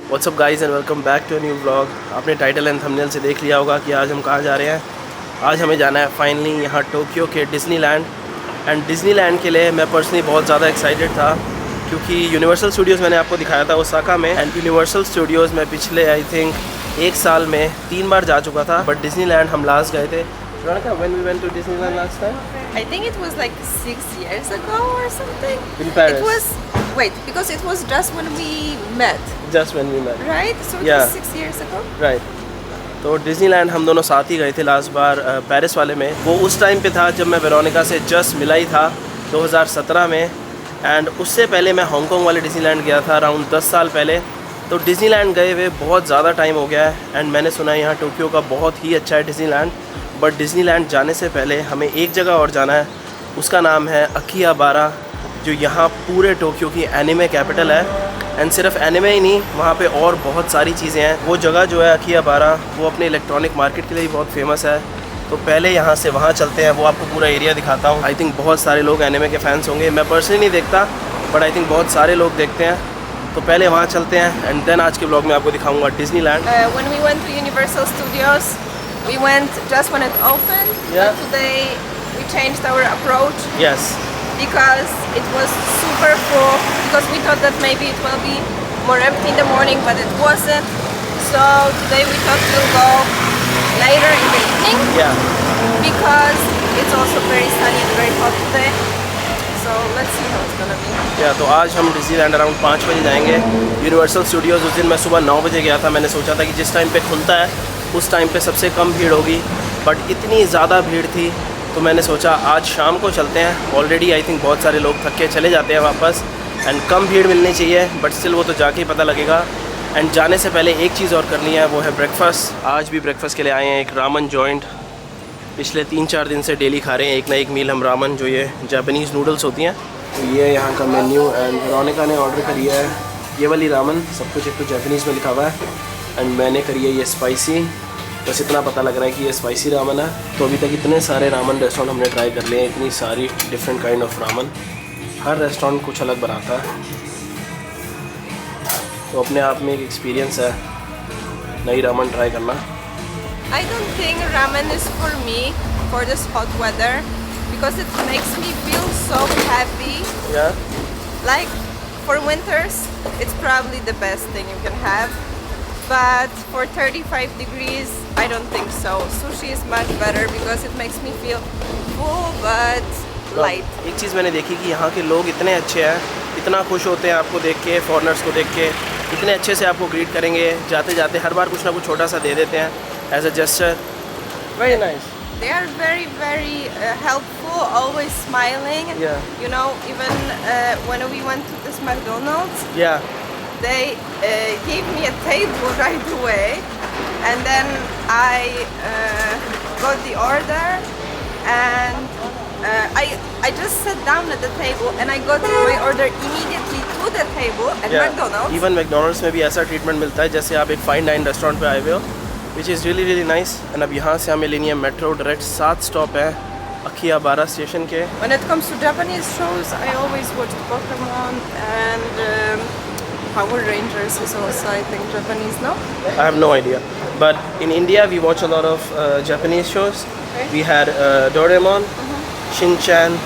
WhatsApp guys and welcome back to a new vlog. आपने title and thumbnail से देख लिया होगा कि आज हम कहाँ जा रहे हैं। आज हमें जाना है फाइनली यहाँ टोक्यो के डिज़नीलैंड। एंड डिज़नीलैंड के लिए मैं पर्सनली बहुत ज़्यादा एक्साइटेड था क्योंकि यूनिवर्सल स्टूडियोज़ मैंने आपको दिखाया था ओसाका में। एंड यूनिवर्सल स्टूडियोज़ में पिछले आई थिंक एक साल में 3 बार जा चुका था, बट डिज़नीलैंड हम लास्ट गए थे। When we went to Disneyland last time? I think it was like 6 years ago or something. In Paris. It was, wait, because it was just when we met, Just when we met. right? So it Yeah. was 6 years ago. Right. तो डिज़नीलैंड हम दोनों साथ ही गए थे last बार Paris वाले में। वो उस टाइम पे था जब मैं वेरोनिका से जस्ट मिला ही था 2017 में। एंड उससे पहले मैं हांगकांग वाले डिज़नीलैंड गया था अराउंड 10 साल पहले। तो डिज़नीलैंड गए हुए बहुत ज़्यादा टाइम हो गया है। एंड मैंने सुना है यहाँ टोक्यो का बहुत ही अच्छा है डिज़नीलैंड। बट डिज़नीलैंड जाने से पहले हमें एक जगह और जाना है, उसका नाम है अकिहाबारा, जो यहाँ पूरे टोक्यो की एनिमे कैपिटल है। एंड सिर्फ एनिमे ही नहीं, वहाँ पे और बहुत सारी चीज़ें हैं। वो जगह जो है अकिहाबारा, वो अपने इलेक्ट्रॉनिक मार्केट के लिए बहुत फेमस है। तो पहले यहाँ से वहाँ चलते हैं, वो आपको पूरा एरिया दिखाता हूँ। आई थिंक बहुत सारे लोग एनिमे के फैंस होंगे। मैं पर्सनली नहीं देखता, बट आई थिंक बहुत सारे लोग देखते हैं। तो पहले वहाँ चलते हैं एंड देन आज के ब्लॉग में आपको दिखाऊँगा डिज़नीलैंड। When we went to Universal Studios, we went just when it opened. Yeah. But today we changed our approach yes, because it was super full. Because we thought that maybe it will be more empty in the morning, but it wasn't. So today we thought we'll go later in the evening या because it's also very sunny and very hot today. So let's see how it's gonna be. या तो आज हम डिज़नीलैंड around 5 बजे जाएंगे। Universal Studios उस दिन मैं सुबह 9 बजे गया था। मैंने सोचा था कि जिस टाइम पे खुलता है उस टाइम पे सबसे कम भीड़ होगी, बट इतनी ज़्यादा भीड़ थी तो मैंने सोचा आज शाम को चलते हैं। ऑलरेडी आई थिंक बहुत सारे लोग थक के चले जाते हैं वापस। एंड कम भीड़ मिलनी चाहिए, बट स्टिल वो तो जाके ही पता लगेगा। एंड जाने से पहले एक चीज़ और करनी है, वो है ब्रेकफास्ट। आज भी ब्रेकफास्ट के लिए आए हैं एक रामन जॉइंट। पिछले 3-4 दिन से डेली खा रहे हैं एक ना एक मील हम रामन, जो ये जापानीज़ नूडल्स होती हैं। तो ये यहाँ का मेन्यू। एंड वेरोनिका ने ऑर्डर करी है ये वाली रामन, सब कुछ एक तो जापानीज़ में लिखा हुआ है। एंड मैंने करी है ये स्पाइसी। बस इतना पता लग रहा है कि ये स्पाइसी रामन है। तो अभी तक इतने सारे रामन रेस्टोरेंट हमने ट्राई कर लिए हैं, इतनी सारी different kind of Raman. Her restaurant कुछ अलग बनाता है, तो अपने आप में एक एक्सपीरियंस है नई रामन ट्राई करना। I don't think ramen is for me for this hot weather because it makes me feel so heavy. या Like for winters, it's probably the best thing you can have. But for 35 degrees, I don't think so. Sushi is much better because it makes me feel full but light. एक चीज़ मैंने देखी कि यहाँ के लोग इतने अच्छे हैं, इतना खुश होते हैं आपको देख के, फॉरेनर्स को देख के इतने अच्छे से आपको ग्रीट करेंगे। जाते जाते हर बार कुछ ना कुछ छोटा सा दे देते हैं as a gesture. Very nice. They are very, very helpful, always smiling. Yeah. You know, even when we went to this McDonald's, या they gave me a table right away, and then I got the order, and I just sat down at the table and I got my order immediately to the table at McDonald's. Even McDonald's में भी ऐसा treatment मिलता है जैसे आप एक fine dine restaurant पे आए हुए हो, which is really really nice. And अब यहाँ से हमें लेनी है मेट्रो डायरेक्ट। 7 स्टॉप है अकिहाबारा स्टेशन के। When it comes to Japanese shows, I always watched Pokemon and Power Rangers is also, I think, Japanese, no? I have no idea. But in India, we watch a lot of Japanese shows. Okay. We had Doraemon, Shin-chan,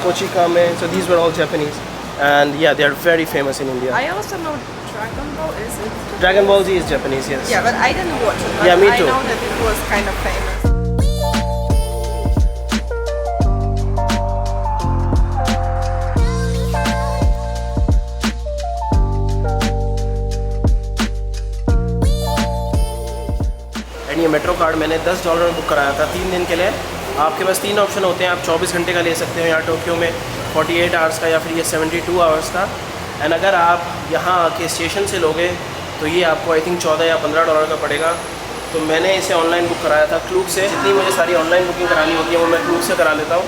Kochikame. So these were all Japanese. And yeah, they are very famous in India. I also know Dragon Ball, is it? Dragon Ball Z is Japanese, yes. Yeah, but I didn't watch it. But Yeah, me too. I know that it was kind of famous. And ये metro card मैंने $10 में book कराया था 3 दिन के लिए। आपके पास 3 option होते हैं, आप 24 घंटे का ले सकते हो यहाँ टोक्यो में, 48 आवर्स का, या फिर ये 72 आवर्स का। एंड अगर आप यहाँ आके स्टेशन से लोगे तो ये आपको आई थिंक $14 या $15 का पड़ेगा। तो मैंने इसे ऑनलाइन बुक कराया था क्लूक से। जितनी मुझे सारी ऑनलाइन बुकिंग करानी होती है वो मैं क्लूक से करा लेता हूँ।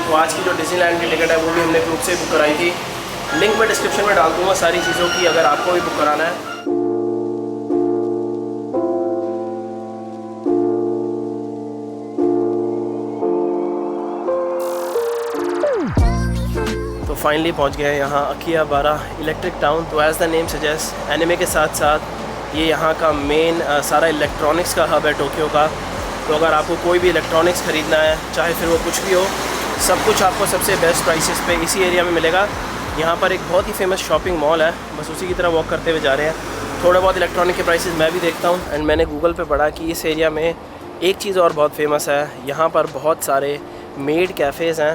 तो आज की जो डिज़नीलैंड की टिकट है वो भी हमने क्लूक से बुक कराई थी। लिंक मैं डिस्क्रिप्शन में डाल दूँगा सारी चीज़ों की, अगर आपको भी बुक कराना है। फाइनली पहुंच गए हैं यहाँ अकिहाबारा इलेक्ट्रिक टाउन। तो as the name suggest, anime के साथ साथ ये यहाँ का मेन सारा इलेक्ट्रॉनिक्स का हब है टोक्यो का। तो अगर आपको कोई भी इलेक्ट्रॉनिक्स ख़रीदना है, चाहे फिर वो कुछ भी हो, सब कुछ आपको सबसे बेस्ट प्राइसेस पे इसी एरिया में मिलेगा। यहाँ पर एक बहुत ही फेमस शॉपिंग मॉल है, बस उसी की तरह वॉक करते हुए जा रहे हैं। थोड़ा बहुत इलेक्ट्रॉनिक के प्राइसेस मैं भी देखता हूँ। एंड मैंने गूगल पे पढ़ा कि इस एरिया में एक चीज़ और बहुत फेमस है, यहाँ पर बहुत सारे मेड कैफ़ेज़ हैं।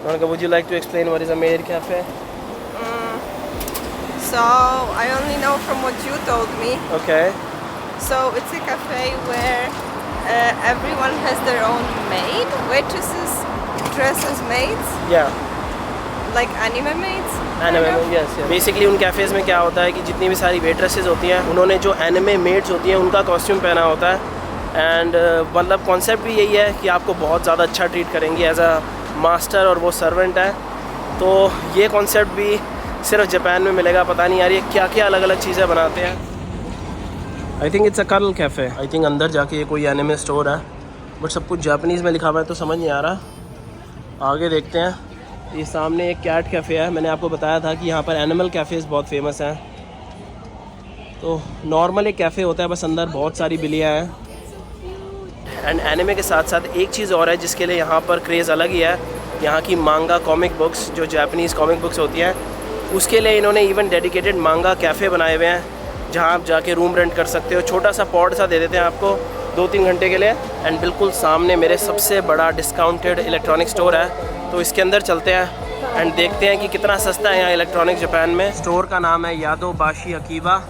Monica, would you like to explain what is a maid cafe? So I only know from what you told me. Okay. So it's a cafe where everyone has their own maid, waitresses dress as maids, Yeah. like anime maids. Anime, kind of. Yes. Basically उन cafes में क्या होता है कि जितनी भी सारी waitresses होती हैं, उन्होंने जो एनिमे मेड्स होती हैं उनका कॉस्ट्यूम पहना होता है। एंड मतलब कॉन्सेप्ट भी यही है कि आपको बहुत ज़्यादा अच्छा ट्रीट करेंगी एज अ मास्टर, और वो सर्वेंट है। तो ये कॉन्सेप्ट भी सिर्फ जापान में मिलेगा। पता नहीं यार ये क्या क्या अलग अलग चीज़ें बनाते हैं। I think it's a curl cafe. I think अंदर जाके ये कोई एनिमे स्टोर है, बट सब कुछ जापानीज़ में लिखा हुआ है तो समझ नहीं आ रहा। आगे देखते हैं। ये सामने एक कैट कैफ़े है। मैंने आपको बताया था कि यहाँ पर एनिमल कैफ़ेज़ बहुत फेमस हैं। तो नॉर्मल एक कैफ़े होता है, बस अंदर बहुत सारी बिल्लियाँ हैं। एंड एनिमे के साथ साथ एक चीज़ और है जिसके लिए यहाँ पर क्रेज़ अलग ही है। यहाँ की मांगा कॉमिक बुक्स, जो जापानीज़ कॉमिक बुक्स होती हैं, उसके लिए इन्होंने इवन डेडिकेटेड मांगा कैफ़े बनाए हुए हैं, जहाँ आप जाके रूम रेंट कर सकते हो। छोटा सा पॉड सा दे देते हैं आपको 2-3 घंटे के लिए। एंड बिल्कुल सामने मेरे सबसे बड़ा डिस्काउंटेड इलेक्ट्रॉनिक स्टोर है, तो इसके अंदर चलते हैं एंड देखते हैं कि कितना सस्ता है यहाँ इलेक्ट्रॉनिक जापान में। स्टोर का नाम है यादो बाशी अकीबा।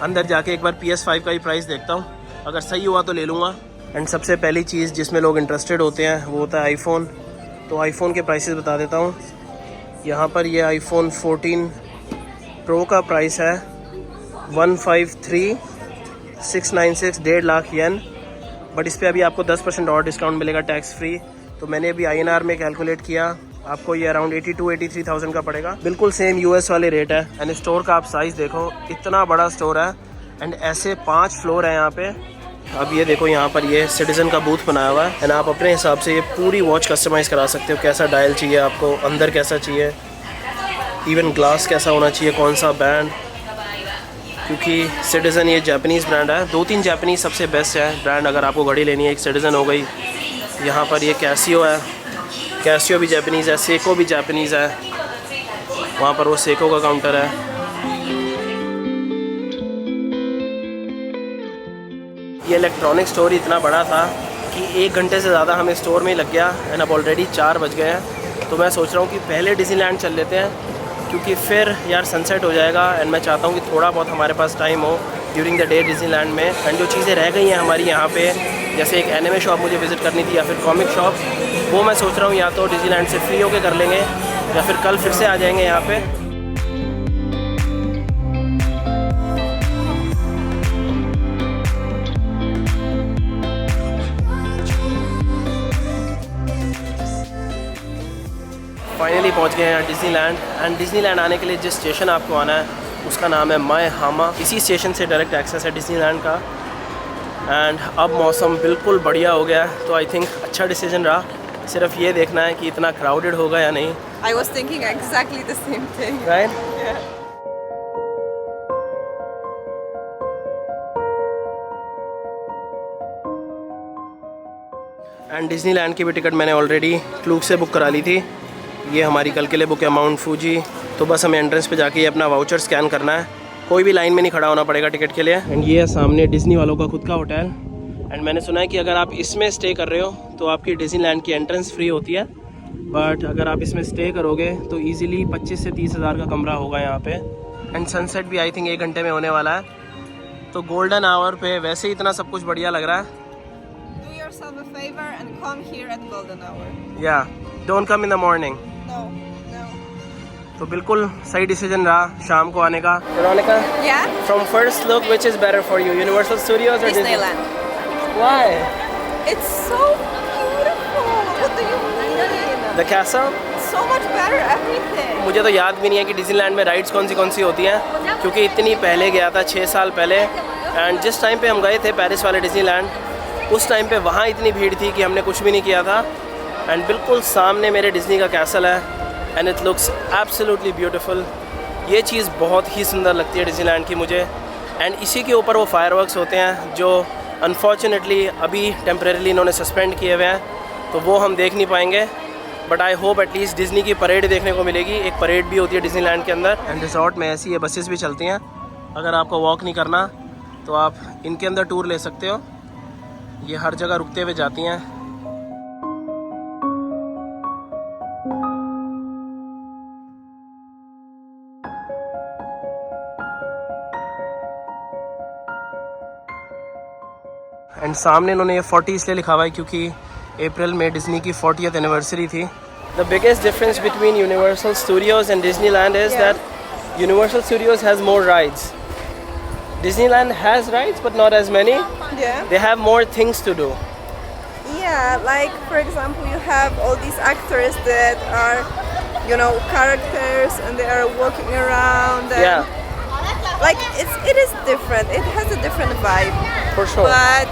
अंदर जाके एक बार PS5 का ही प्राइस देखता हूँ, अगर सही हुआ तो ले लूँगा। एंड सबसे पहली चीज़ जिसमें लोग इंटरेस्टेड होते हैं वो होता है आईफोन। तो आईफोन के प्राइसेस बता देता हूँ। यहाँ पर ये आईफोन 14 प्रो का प्राइस है 153,696, 1.5 लाख येन। बट इस पर अभी आपको 10% और डिस्काउंट मिलेगा टैक्स फ्री। तो मैंने अभी INR में कैलकुलेट किया, आपको ये अराउंड 82-83,000 का पड़ेगा। बिल्कुल सेम US वाले रेट है। एंड स्टोर का आप साइज़ देखो, इतना बड़ा स्टोर है। एंड ऐसे 5 फ्लोर हैं यहाँ पे। अब ये देखो, यहाँ पर ये सिटीज़न का बूथ बनाया हुआ है। एंड आप अपने हिसाब से ये पूरी वॉच कस्टमाइज़ करा सकते हो, कैसा डायल चाहिए आपको, अंदर कैसा चाहिए, इवन ग्लास कैसा होना चाहिए, कौन सा बैंड। क्योंकि सिटीज़न ये जापानीज़ ब्रांड है। 2-3 जापानीज़ सबसे बेस्ट है ब्रांड अगर आपको घड़ी लेनी है। एक सिटीज़न हो गई, यहाँ पर ये कैसियो है, कैसियो भी जापानीज़ है, सेको भी जापानीज़ है। वहाँ पर वो सेको का काउंटर है। ये इलेक्ट्रॉनिक स्टोर इतना बड़ा था कि 1 घंटे से ज़्यादा हमें स्टोर में ही लग गया। एंड अब ऑलरेडी 4 बज गए हैं। तो मैं सोच रहा हूँ कि पहले डिज़नीलैंड चल लेते हैं, क्योंकि फिर यार सनसेट हो जाएगा। एंड मैं चाहता हूँ कि थोड़ा बहुत हमारे पास टाइम हो ड्यूरिंग द डे डिज़नीलैंड में। एंड जो चीज़ें रह गई हैं हमारी यहाँ पे, जैसे एक एनिमे शॉप मुझे विज़िट करनी थी या फिर कॉमिक शॉप, वो मैं सोच रहा हूँ या तो डिज़नीलैंड से फ्री होके कर लेंगे या फिर कल फिर से आ जाएंगे यहाँ पे। फाइनली पहुँच गए हैं डिज़नीलैंड। एंड डिज़नीलैंड आने के लिए जिस स्टेशन आपको आना है उसका नाम है मायहामा। इसी स्टेशन से डायरेक्ट एक्सेस है डिज़नीलैंड का। एंड अब मौसम बिल्कुल बढ़िया हो गया है, तो आई थिंक अच्छा डिसीजन रहा। सिर्फ ये देखना है कि इतना क्राउडेड होगा या नहीं। I was thinking exactly the same thing. Right? Yeah. And Disneyland की भी टिकट मैंने ऑलरेडी क्लूक से बुक करा ली थी। ये हमारी कल के लिए बुक है माउंट फूजी। तो बस हमें एंट्रेंस पे जाके अपना वाउचर स्कैन करना है, कोई भी लाइन में नहीं खड़ा होना पड़ेगा टिकट के लिए। एंड ये है सामने डिज़नी वालों का खुद का होटल। एंड मैंने सुना है कि अगर आप इसमें स्टे कर रहे हो तो आपकी डिज़नीलैंड की एंट्रेंस फ्री होती है, बट अगर आप इसमें स्टे करोगे तो ईज़िली 25 से 30 हज़ार का कमरा होगा यहाँ पे। एंड सनसेट भी आई थिंक 1 घंटे में होने वाला है। तो गोल्डन आवर पे वैसे ही इतना सब कुछ बढ़िया लग रहा है। Do yourself a favor and come here at golden hour. या don't come in the morning. No, no. तो बिल्कुल सही डिसीजन रहा शाम को आने का। Veronica, Yeah? from first look, which is better for you, Universal Studios or Disney? Disneyland. Why? It's so beautiful. What do you mean? The castle? So much better everything. मुझे तो याद भी नहीं है कि डिज़नीलैंड में राइड्स कौन सी होती हैं, क्योंकि इतनी पहले गया था, 6 साल पहले। एंड जिस टाइम पे हम गए थे पेरिस वाले डिज़नीलैंड, उस टाइम पे वहाँ इतनी भीड़ थी कि हमने कुछ भी नहीं किया था। एंड बिल्कुल सामने मेरे डिज़नी का कैसल है and it looks absolutely beautiful. ये चीज़ बहुत ही सुंदर लगती है डिज़नीलैंड की मुझे। एंड इसी के ऊपर वो फायरवर्क्स होते हैं जो अनफॉर्चुनेटली अभी टेम्परेरीली इन्होंने सस्पेंड किए हुए हैं, तो वो हम देख नहीं पाएंगे। But I hope at least Disney की परेड देखने को मिलेगी। एक परेड भी होती है डिज़नीलैंड के अंदर। एंड रिजॉर्ट में ऐसी ये बसेस भी चलती हैं, अगर आपको वॉक नहीं करना तो आप इनके अंदर टूर ले सकते हो। ये हर जगह रुकते हुए जाती हैं। एंड सामने इन्होंने ये 40 इसलिए लिखा हुआ है क्योंकि अप्रैल में डिज़नी की 40th एनिवर्सरी थी। The biggest difference between Universal Studios and Disneyland is that Universal Studios has more rides. Disneyland has rides but not as many. Yeah. They have more things to do. Yeah, like for example, you have all these actors that are, you know, characters, and they are walking around. And Yeah, like it is different. It has a different vibe. for sure. But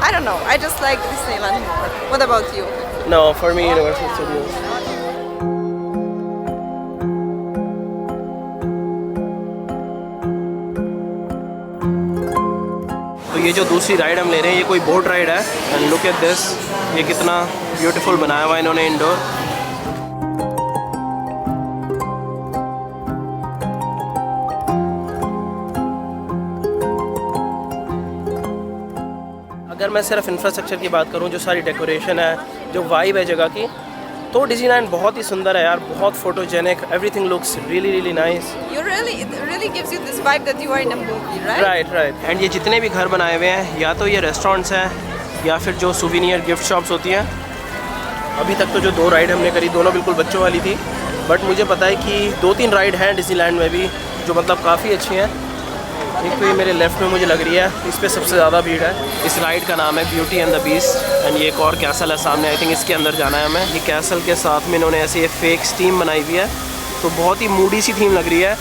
I don't know. I just like Disneyland more. What about you? No, for me Universal Studios. तो ये जो दूसरी ride हम ले रहे हैं ये कोई बोट राइड है। एंड लुक एट दिस, ये कितना ब्यूटीफुल बनाया हुआ है इन्होंने इंडोर। अगर मैं सिर्फ इंफ्रास्ट्रक्चर की बात करूं, जो सारी डेकोरेशन है, जो वाइब है जगह की, तो डिज़नीलैंड बहुत ही सुंदर है यार, बहुत photogenic, everything looks really really nice. It really gives you this vibe that you are in a movie, right? Right. And ये जितने भी घर बनाए हुए हैं, या तो ये रेस्टोरेंट्स हैं या फिर जो सुवीनियर गिफ्ट शॉप्स होती हैं। अभी तक तो जो 2 राइड हमने करी दोनों बिल्कुल बच्चों वाली थी, बट मुझे पता है कि 2-3 राइड हैं डिज़नीलैंड में भी जो मतलब काफ़ी अच्छी हैं। एक तो ये मेरे लेफ़्ट में मुझे लग रही है, इस पर सबसे ज़्यादा भीड़ है। इस राइड का नाम है beauty and the beast. And ये एक और कैसल है सामने, आई थिंक इसके अंदर जाना है हमें। ये कैसल के साथ में इन्होंने ऐसे ये फेक स्टीम बनाई हुई है, तो बहुत ही मूडी सी थीम लग रही है।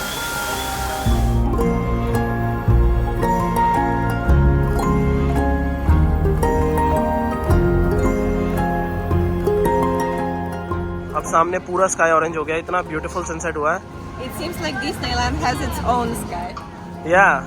अब सामने पूरा स्काई ऑरेंज हो गया, इतना ब्यूटीफुल सनसेट हुआ है। It seems like Disneyland has its own sky. Yeah.